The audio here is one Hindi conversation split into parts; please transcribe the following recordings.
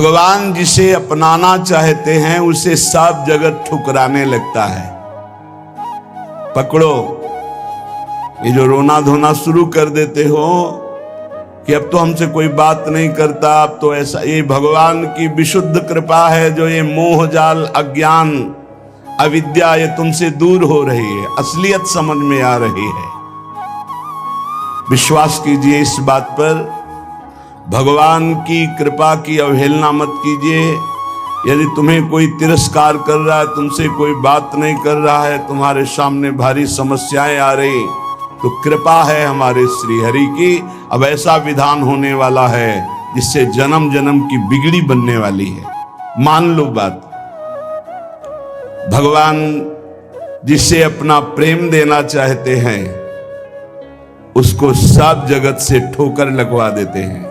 भगवान जिसे अपनाना चाहते हैं उसे सब जगत ठुकराने लगता है। पकड़ो, ये जो रोना धोना शुरू कर देते हो कि अब तो हमसे कोई बात नहीं करता, अब तो ऐसा, ये भगवान की विशुद्ध कृपा है जो ये मोह जाल, अज्ञान, अविद्या ये तुमसे दूर हो रही है, असलियत समझ में आ रही है। विश्वास कीजिए इस बात पर, भगवान की कृपा की अवहेलना मत कीजिए। यदि तुम्हें कोई तिरस्कार कर रहा है, तुमसे कोई बात नहीं कर रहा है, तुम्हारे सामने भारी समस्याएं आ रही, तो कृपा है हमारे श्री हरि की। अब ऐसा विधान होने वाला है जिससे जन्म जन्म की बिगड़ी बनने वाली है। मान लो बात, भगवान जिसे अपना प्रेम देना चाहते हैं उसको सब जगत से ठोकर लगवा देते हैं।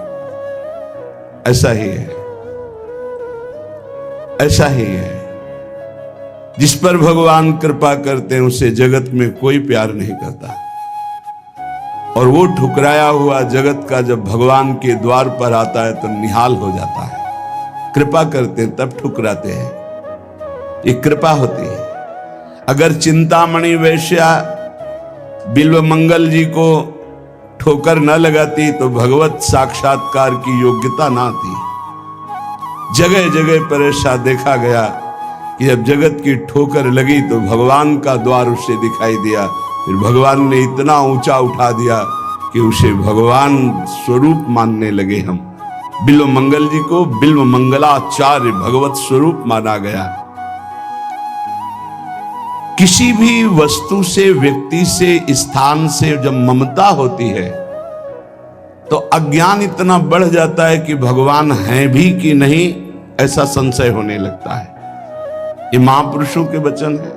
ऐसा ही है, ऐसा ही है। जिस पर भगवान कृपा करते हैं उसे जगत में कोई प्यार नहीं करता, और वो ठुकराया हुआ जगत का जब भगवान के द्वार पर आता है तो निहाल हो जाता है। कृपा करते हैं तब ठुकराते हैं, ये कृपा होती है। अगर चिंतामणि वैश्या बिल्व मंगल जी को ठोकर न लगाती तो भगवत साक्षात्कार की योग्यता ना थी। जगह जगह पर ऐसा देखा गया कि जब जगत की ठोकर लगी तो भगवान का द्वार उसे दिखाई दिया, फिर भगवान ने इतना ऊंचा उठा दिया कि उसे भगवान स्वरूप मानने लगे हम। बिल्व मंगल जी को बिल्व मंगलाचार्य भगवत स्वरूप माना गया। किसी भी वस्तु से, व्यक्ति से, स्थान से जब ममता होती है तो अज्ञान इतना बढ़ जाता है कि भगवान हैं भी कि नहीं ऐसा संशय होने लगता है। ये महापुरुषों के वचन है।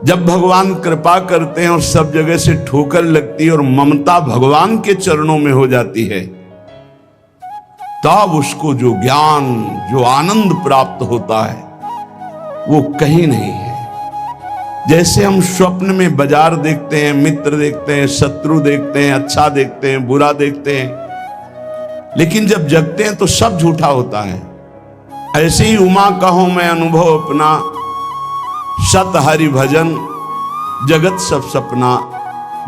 जब भगवान कृपा करते हैं और सब जगह से ठोकर लगती है और ममता भगवान के चरणों में हो जाती है, तब उसको जो ज्ञान, जो आनंद प्राप्त होता है वो कहीं नहीं है। जैसे हम स्वप्न में बाजार देखते हैं, मित्र देखते हैं, शत्रु देखते हैं, अच्छा देखते हैं, बुरा देखते हैं, लेकिन जब जगते हैं तो सब झूठा होता है। ऐसे ही उमा कहो मैं अनुभव अपना, सत हरि भजन जगत सब सपना।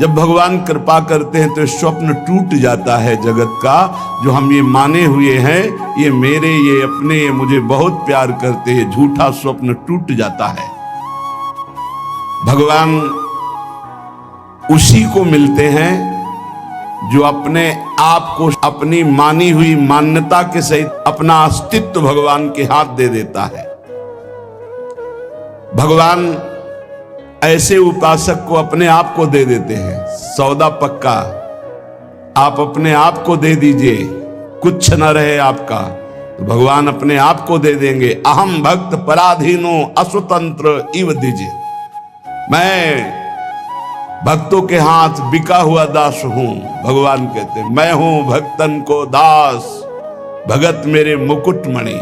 जब भगवान कृपा करते हैं तो स्वप्न टूट जाता है जगत का, जो हम ये माने हुए हैं, ये मेरे, ये अपने, ये मुझे बहुत प्यार करते हैं, झूठा स्वप्न टूट जाता है। भगवान उसी को मिलते हैं जो अपने आप को, अपनी मानी हुई मान्यता के सहित अपना अस्तित्व भगवान के हाथ दे देता है। भगवान ऐसे उपासक को अपने आप को दे देते हैं। सौदा पक्का, आप अपने आप को दे दीजिए, कुछ न रहे आपका, तो भगवान अपने आप को दे देंगे। अहम भक्त पराधीनो असुतंत्र इव दीजिए, मैं भक्तों के हाथ बिका हुआ दास हूं। भगवान कहते हैं मैं हूं भक्तन को दास, भगत मेरे मुकुटमणि।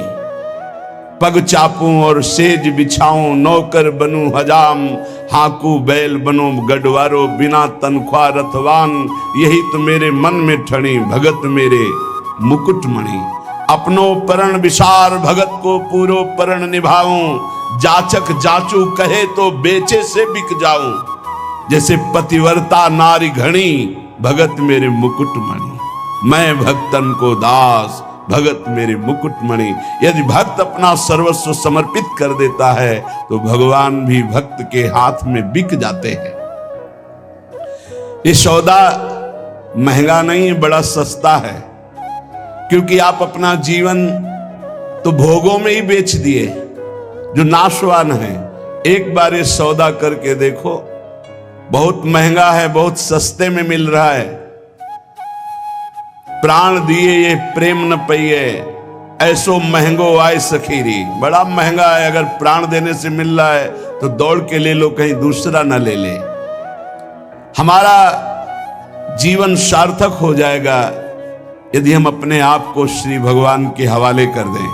पग चापूं और सेज बिछाऊं, नौकर बनूं हजाम, हाकू बैल बनो गढ़वारो, बिना तनख्वाह रथवान। यही तो मेरे मन में ठणी, भगत मेरे मुकुटमणि। अपनो परण विसार, भगत को पूरो परण निभाऊं। जाचक जाचू कहे तो बेचे से बिक जाऊं। जैसे पतिव्रता नारी घणी, भगत मेरे मुकुटमणि। मैं भक्तन को दास, भगत मेरे मुकुटमणि। यदि भक्त अपना सर्वस्व समर्पित कर देता है तो भगवान भी भक्त के हाथ में बिक जाते हैं। ये सौदा महंगा नहीं, बड़ा सस्ता है, क्योंकि आप अपना जीवन तो भोगों में ही बेच दिए जो नाशवान है। एक बार ये सौदा करके देखो, बहुत महंगा है, बहुत सस्ते में मिल रहा है। प्राण दिए ये प्रेम न पइए, ऐसो महंगो आए सखीरी। बड़ा महंगा है, अगर प्राण देने से मिल रहा है तो दौड़ के ले लो, कहीं दूसरा ना ले ले। हमारा जीवन सार्थक हो जाएगा यदि हम अपने आप को श्री भगवान के हवाले कर दें।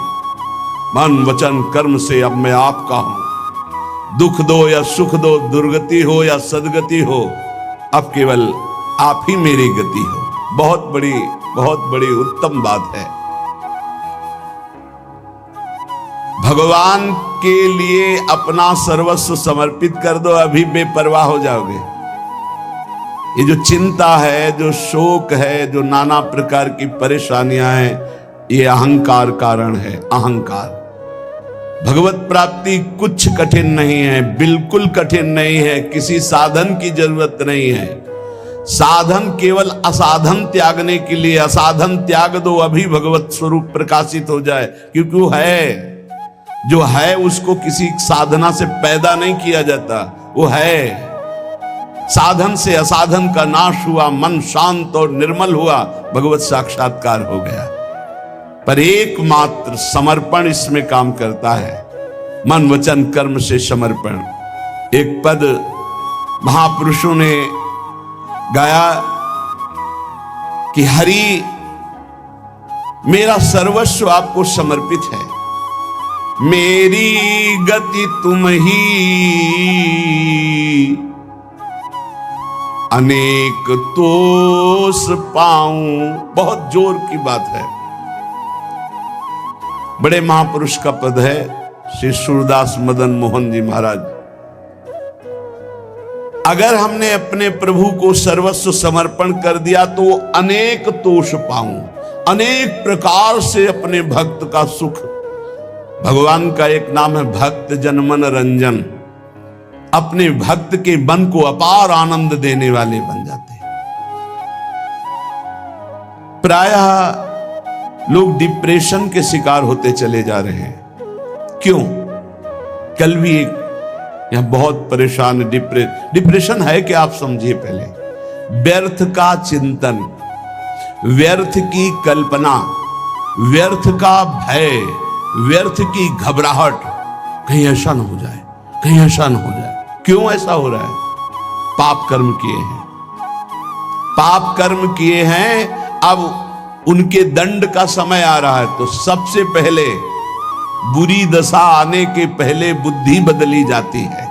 मन वचन कर्म से अब मैं आपका हूं। दुख दो या सुख दो, दुर्गति हो या सदगति हो, अब केवल आप ही मेरी गति हो। बहुत बड़ी उत्तम बात है। भगवान के लिए अपना सर्वस्व समर्पित कर दो, अभी बेपरवाह हो जाओगे। ये जो चिंता है, जो शोक है, जो नाना प्रकार की परेशानियां हैं, ये अहंकार कारण है, अहंकार। भगवत प्राप्ति कुछ कठिन नहीं है, बिल्कुल कठिन नहीं है, किसी साधन की जरूरत नहीं है। साधन केवल असाधन त्यागने के लिए, असाधन त्याग दो, अभी भगवत स्वरूप प्रकाशित हो जाए। क्योंकि वो है, जो है उसको किसी साधना से पैदा नहीं किया जाता, वो है। साधन से असाधन का नाश हुआ, मन शांत और निर्मल हुआ, भगवत साक्षात्कार हो गया। पर एकमात्र समर्पण इसमें काम करता है, मन वचन कर्म से समर्पण। एक पद महापुरुषों ने गाया कि हरि मेरा सर्वस्व आपको समर्पित है, मेरी गति तुम ही, अनेक तोष पाऊं। बहुत जोर की बात है, बड़े महापुरुष का पद है, श्री सूरदास मदन मोहन जी महाराज। अगर हमने अपने प्रभु को सर्वस्व समर्पण कर दिया तो अनेक तोष पाऊं, अनेक प्रकार से अपने भक्त का सुख। भगवान का एक नाम है भक्त जनमन रंजन, अपने भक्त के मन को अपार आनंद देने वाले बन जाते हैं। प्रायः लोग डिप्रेशन के शिकार होते चले जा रहे हैं। क्यों? कल भी एक यहां बहुत परेशान, डिप्रेशन है कि आप समझिए पहले। व्यर्थ का चिंतन, व्यर्थ की कल्पना, व्यर्थ का भय, व्यर्थ की घबराहट, कहीं ऐसा ना हो जाए, कहीं ऐसा ना हो जाए। क्यों ऐसा हो रहा है? पाप कर्म किए हैं, पाप कर्म किए हैं। अब उनके दंड का समय आ रहा है, तो सबसे पहले बुरी दशा आने के पहले बुद्धि बदली जाती है।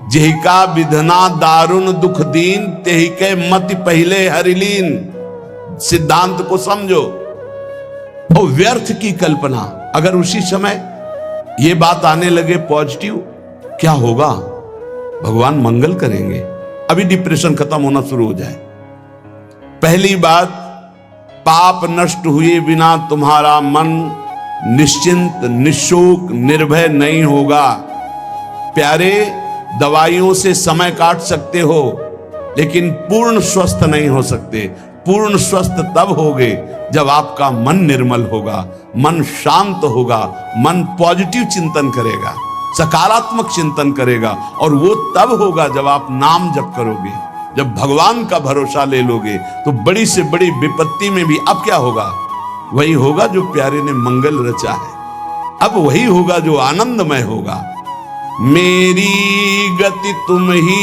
जेहिका विधना दारुण दुख दीन, तेहिके मति पहले हरिलीन। सिद्धांत को समझो। तो व्यर्थ की कल्पना, अगर उसी समय ये बात आने लगे पॉजिटिव, क्या होगा? भगवान मंगल करेंगे, अभी डिप्रेशन खत्म होना शुरू हो जाए। पहली बात, पाप नष्ट हुए बिना तुम्हारा मन निश्चिंत, निशोक, निर्भय नहीं होगा। प्यारे, दवाइयों से समय काट सकते हो, लेकिन पूर्ण स्वस्थ नहीं हो सकते। पूर्ण स्वस्थ तब होगे जब आपका मन निर्मल होगा, मन शांत होगा, मन पॉजिटिव चिंतन करेगा, सकारात्मक चिंतन करेगा। और वो तब होगा जब आप नाम जप करोगे, जब भगवान का भरोसा ले लोगे, तो बड़ी से बड़ी विपत्ति में भी अब क्या होगा? वही होगा जो प्यारे ने मंगल रचा है। अब वही होगा जो आनंदमय होगा। मेरी गति तुम ही,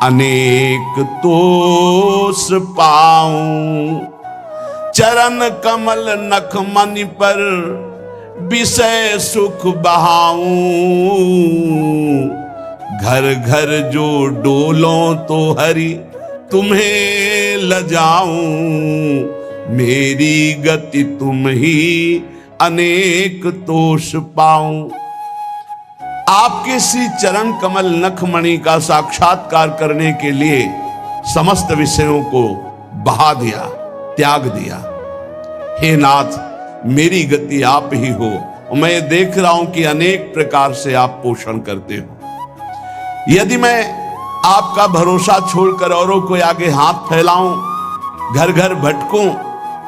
अनेक तोष पाऊं। चरण कमल नख मनि पर, विषय सुख बहाऊं। घर घर जो डोलों तो हरि तुम्हें लजाऊं। मेरी गति तुम ही, अनेक तोष पाऊं। आपके श्री चरण कमल नखमणि का साक्षात्कार करने के लिए समस्त विषयों को बहा दिया, त्याग दिया। हे नाथ, मेरी गति आप ही हो। मैं देख रहा हूं कि अनेक प्रकार से आप पोषण करते हो। यदि मैं आपका भरोसा छोड़कर औरों को आगे हाथ फैलाऊं, घर घर भटकूं,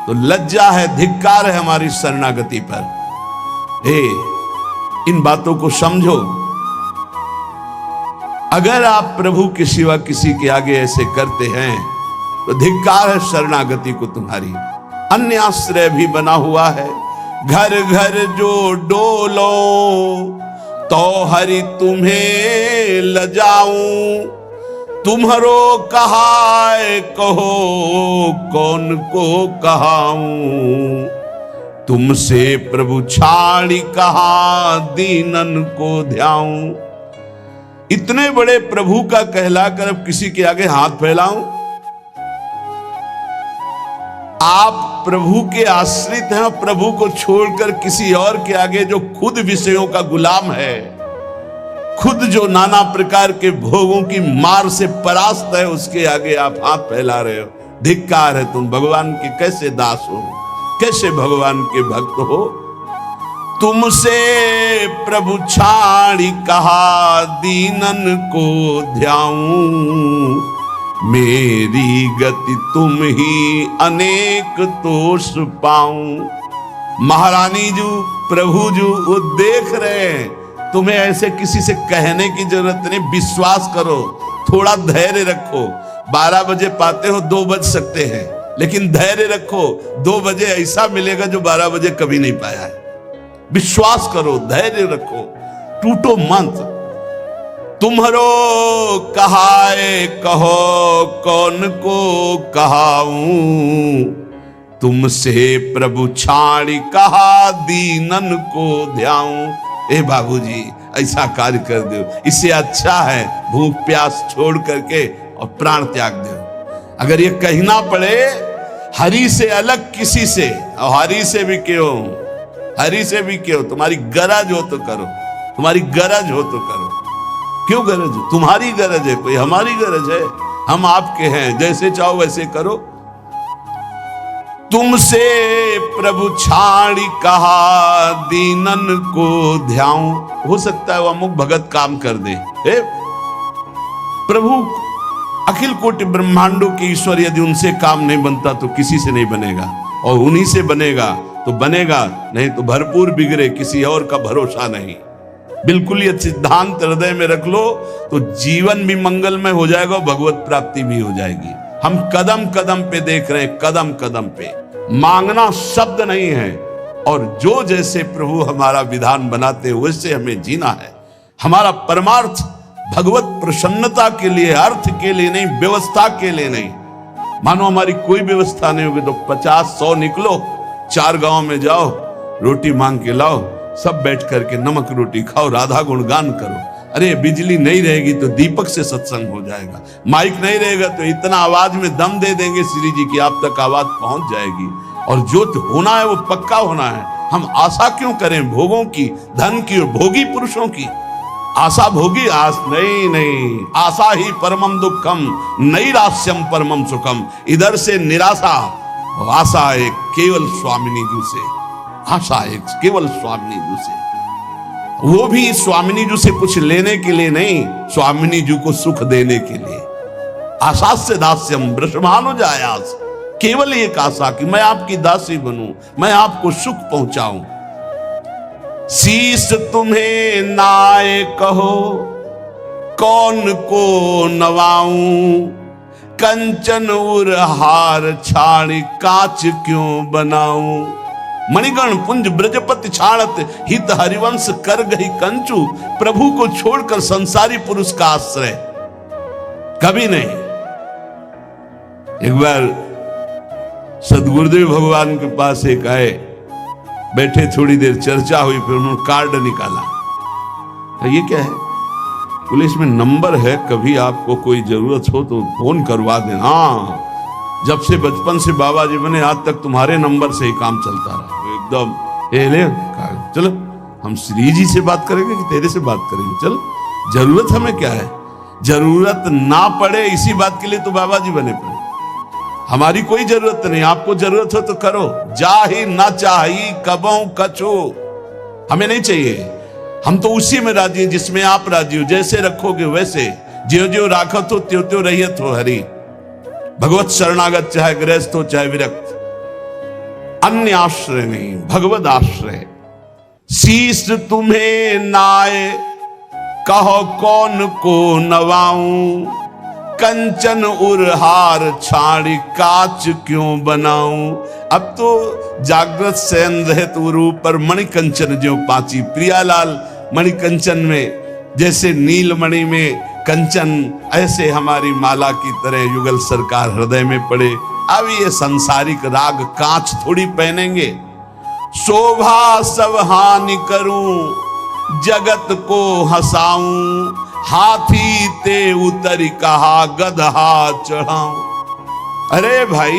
तो लज्जा है, धिक्कार है हमारी शरणागति पर। हे, इन बातों को समझो। अगर आप प्रभु के सिवा किसी के आगे ऐसे करते हैं तो धिक्कार है शरणागति को तुम्हारी। अन्य आश्रय भी बना हुआ है। घर घर जो डोलो तो हरि तुम्हें लजाऊं। तुम्हारो कहाय कहो, कौन को कहाऊं। तुमसे प्रभु छाड़ी कहा, दीनन को ध्याऊं। इतने बड़े प्रभु का कहलाकर अब किसी के आगे हाथ फैलाऊं? आप प्रभु के आश्रित हैं, प्रभु को छोड़कर किसी और के आगे जो खुद विषयों का गुलाम है, खुद जो नाना प्रकार के भोगों की मार से परास्त है, उसके आगे आप हाथ फैला रहे हो। धिक्कार है, तुम भगवान के कैसे दास हो, कैसे भगवान के भक्त हो। तुमसे प्रभु छाड़ी कहा दीनन को ध्याऊं, मेरी गति तुम ही अनेक तोष पाऊं। महारानी जी, प्रभु जी वो देख रहे हैं, तुम्हें ऐसे किसी से कहने की जरूरत नहीं। विश्वास करो, थोड़ा धैर्य रखो। 12 बजे पाते हो, 2 बज सकते हैं, लेकिन धैर्य रखो। 2 बजे ऐसा मिलेगा जो 12 बजे कभी नहीं पाया है। विश्वास करो, धैर्य रखो, टूटो मत। तुम्हारो कहाए कहो कौन को कहाऊं, तुमसे प्रभु छाड़ी कहा दीनन को ध्याऊं। ए बाबूजी, ऐसा कार्य कर दो, इससे अच्छा है भूख प्यास छोड़ करके और प्राण त्याग दो। अगर ये कहना पड़े हरि से अलग किसी से, और हरि से भी क्यों, हरि से भी क्यों, तुम्हारी गरज हो तो करो, तुम्हारी गरज हो तो करो। क्यों गरज है? तुम्हारी गरज है, कोई हमारी गरज है? हम आपके हैं, जैसे चाहो वैसे करो। तुमसे प्रभु छाड़ी कहा दीनन को ध्याऊं। हो सकता है वो अमुक भगत काम कर दे। प्रभु अखिल कोटि ब्रह्मांडों के ईश्वर, यदि उनसे काम नहीं बनता तो किसी से नहीं बनेगा, और उन्हीं से बनेगा तो बनेगा, नहीं तो भरपूर बिगड़े, किसी और का भरोसा नहीं। बिल्कुल ये सिद्धांत हृदय में रख लो तो जीवन भी मंगलमय हो जाएगा और भगवत प्राप्ति भी हो जाएगी। हम कदम कदम पे देख रहे हैं, कदम कदम पे। मांगना शब्द नहीं है, और जो जैसे प्रभु हमारा विधान बनाते हैं वैसे हमें जीना है। हमारा परमार्थ भगवत प्रसन्नता के लिए, अर्थ के लिए नहीं, व्यवस्था के लिए नहीं। मानो हमारी कोई व्यवस्था नहीं होगी तो 50-100 निकलो, 4 गांव में जाओ, रोटी मांग के लाओ, सब बैठ करके नमक रोटी खाओ, राधा गुणगान करो। अरे बिजली नहीं रहेगी तो दीपक से सत्संग हो जाएगा, माइक नहीं रहेगा तो इतना आवाज में दम दे देंगे श्री जी की आप तक आवाज पहुंच जाएगी। और जो होना है वो पक्का होना है। हम आशा क्यों करें भोगों की, धन की और भोगी पुरुषों की? आशा भोगी आस नहीं, आशा ही परमम दुखम, नैराश्यम परमम सुखम। इधर से निराशा, आशा एक केवल स्वामिनी जी से, आशा एक केवल स्वामिनी जी से, वो भी स्वामिनी जी से कुछ लेने के लिए नहीं, स्वामिनी जी को सुख देने के लिए। आशा से दास्यम वृषभानुजायास, केवल एक आशा कि मैं आपकी दासी बनूं, मैं आपको सुख पहुंचाऊं। शीश तुम्हें नाए कहो कौन को नवाऊं, कंचन उर हार छाड़ी कांच क्यों बनाऊं। मणिगण पुंज ब्रजपति छाड़त हित हरिवंश कर गई कंचू। प्रभु को छोड़कर संसारी पुरुष का आश्रय कभी नहीं। एक बार सदगुरुदेव भगवान के पास एक आए, बैठे, थोड़ी देर चर्चा हुई, फिर उन्होंने कार्ड निकाला। ये क्या है? बोले इसमें नंबर है, कभी आपको कोई जरूरत हो तो फोन करवा देना। हाँ, जब से बचपन से बाबा जी बने आज तक तुम्हारे नंबर से ही काम चलता रहा। एकदम ले चलो, हम श्री जी से बात करेंगे कि तेरे से बात करेंगे? चल, जरूरत हमें क्या है? जरूरत ना पड़े इसी बात के लिए तो बाबा जी बने पड़े। हमारी कोई जरूरत नहीं, आपको जरूरत हो तो करो। जाही ना चाही कबों कछो, हमें नहीं चाहिए। हम तो उसी में राजी हैं जिसमें आप राजी हो। जैसे रखोगे वैसे, ज्यो ज्यो राखत हो त्यों त्यों रहियत हो हरि। भगवत शरणागत, चाहे गृहस्थ हो चाहे विरक्त, अन्य आश्रय नहीं, भगवत आश्रय। शीश तुम्हें नाए कहो कौन को नवाऊं, कंचन उरहार छाड़ी कांच क्यों बनाऊं। अब तो जागृत शयन रहत उरु पर मणिकंचन ज्यों पाची। प्रियालाल मणिकंचन में जैसे नीलमणि में कंचन, ऐसे हमारी माला की तरह युगल सरकार हृदय में पड़े। अब ये सांसारिक राग कांच थोड़ी पहनेंगे। शोभा सब हानि करूं, जगत को हंसाऊं, हाथी ते उतरी कहा गदहा चढ़ाऊं। अरे भाई,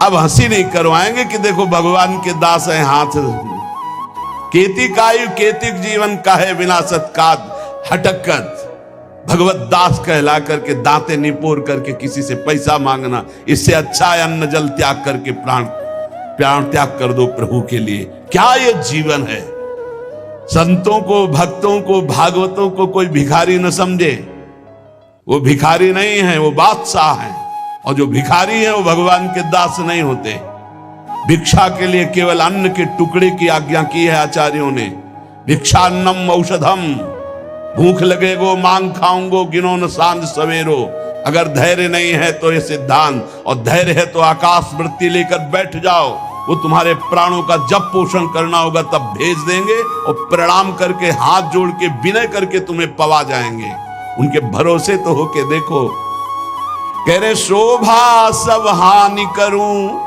अब हंसी नहीं करवाएंगे कि देखो भगवान के दास हैं, हाथ केती कायु केतिक जीवन का है बिना सत्काद हटकत। भगवत दास कहला करके दांते निपोर करके किसी से पैसा मांगना, इससे अच्छा है अन्न जल त्याग करके प्राण त्याग कर दो प्रभु के लिए। क्या ये जीवन है? संतों को, भक्तों को, भागवतों को कोई भिखारी न समझे। वो भिखारी नहीं है, वो बादशाह है। और जो भिखारी है वो भगवान के दास नहीं होते। भिक्षा के लिए केवल अन्न के टुकड़े की आज्ञा की है आचार्यों ने। भिक्षान्नम औषधम, भूख लगेगो मांग खाऊंगो गिनो न सांझ सवेरो। अगर धैर्य नहीं है तो ये सिद्धांत, और धैर्य है तो आकाश वृत्ति लेकर बैठ जाओ। वो तुम्हारे प्राणों का जब पोषण करना होगा तब भेज देंगे, और प्रणाम करके हाथ जोड़ के विनय करके तुम्हें पवा जाएंगे। उनके भरोसे तो होके देखो। कह रहे शोभा सब हानि करूं